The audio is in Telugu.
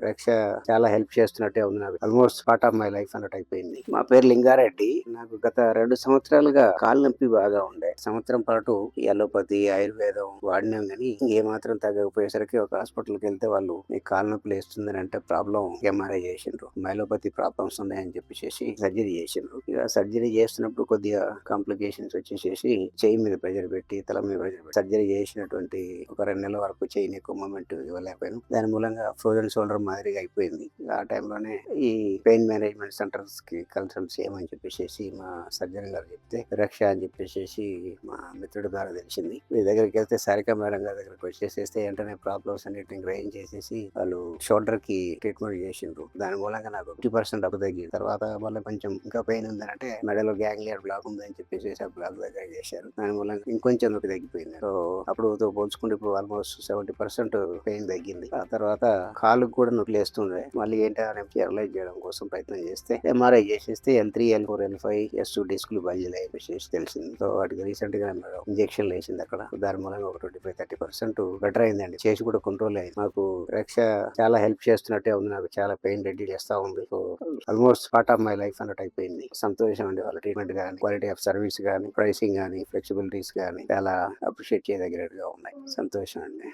రక్ష చాలా హెల్ప్ చేస్తున్నట్టే ఉంది నాకు. Almost part of my life అన్నట్టు అయిపోయింది. మా పేరు లింగారెడ్డి. నాకు గత 2 సంవత్సరాలుగా కాలు నొప్పి బాగా ఉండే. సంవత్సరం పాటు ఈ అలోపతి, ఆయుర్వేదం వాడినాం గానీ ఏమాత్రం తగ్గకపోయేసరికి ఒక హాస్పిటల్కి వెళ్తే వాళ్ళు మీ కాలు నొప్పి లేస్తుందని అంటే ప్రాబ్లం ఎంఆర్ఐ చేసిండ్రు. మైలోపతి ప్రాబ్లమ్స్ ఉన్నాయని చెప్పేసి సర్జరీ చేసిండ్రు. ఇక సర్జరీ చేస్తున్నప్పుడు కొద్దిగా కాంప్లికేషన్స్ వచ్చేసేసి చెయ్యి మీద ప్రెజర్ పెట్టి తల మీద ప్రెజర్ పెట్టి సర్జరీ చేసినటువంటి ఒక 2 నెలల వరకు చెయ్యిని ఎక్కువ మూమెంట్ ఇవ్వలేకపోయాను. దాని మూలంగా ఫ్రోజన్ షోల్డర్ మాదిరిగా అయిపోయింది. ఆ టైంలోనే ఈ పెయిన్ మేనేజ్మెంట్ సెంటర్స్ కి కన్సల్ట్ చేయమని చెప్పేసి మా సర్జన్ గారు చెప్తే రక్ష అని చెప్పేసి మా మిత్రుడి ద్వారా తెలిసింది. మీ దగ్గరికి వెళ్తే సారిక మేడం గారి దగ్గరకు వచ్చేసేస్తే వెంటనే ప్రాబ్లమ్స్ అన్నిటిని గ్రహింగ్ చేసేసి వాళ్ళు షోల్డర్ కి ట్రీట్మెంట్ చేసిండ్రు. దాని మూలంగా నాకు 50% అప్పు తగ్గింది. తర్వాత మళ్ళీ కొంచెం ఇంకా పెయిన్ ఉందంటే మెడలో గ్యాంగ్లియర్ బ్లాక్ ఉందని చెప్పేసి ఆ బ్లాక్ దగ్గర చేశారు. దాని మూలంగా ఇంకొంచెం నొప్పి తగ్గిపోయింది. సో అప్పుడుతో పోల్చుకుంటే ఇప్పుడు ఆల్మోస్ట్ 70% పెయిన్ తగ్గింది. ఆ తర్వాత కాలుకు కూడా నొప్పి లేస్తుండే. మళ్ళీ ఏంటి అని రియలైజ్ చేయడం కోసం ప్రయత్నం చేస్తే ఎంఆర్ఐ చేసేస్తే L3, L4, L5, S2 డిస్కులు బయలుదేరాయి తెలిసింది. సో వాటికి రీసెంట్ గా ఇంజెక్షన్ వేసింది అక్కడ. దాని మూలంగా ఒక 25-30% బెటర్ అయిందండి. చేసి కూడా కంట్రోల్ అయింది. నాకు రక్ష చాలా హెల్ప్ చేస్తున్నట్టే ఉంది. నాకు చాలా పెయిన్ రెడ్యూస్ చేస్తా ఉంది. So almost part of my life అన్నట్టు అయిపోయింది. సంతోషం అండి. వాళ్ళ ట్రీట్మెంట్ కానీ, క్వాలిటీ ఆఫ్ సర్వీస్ కానీ, ప్రైసింగ్ కానీ, ఫ్లెక్సిబిలిటీస్ కానీ చాలా అప్రిషియేట్ చేయదగినట్టుగా ఉన్నాయి. సంతోషం అండి.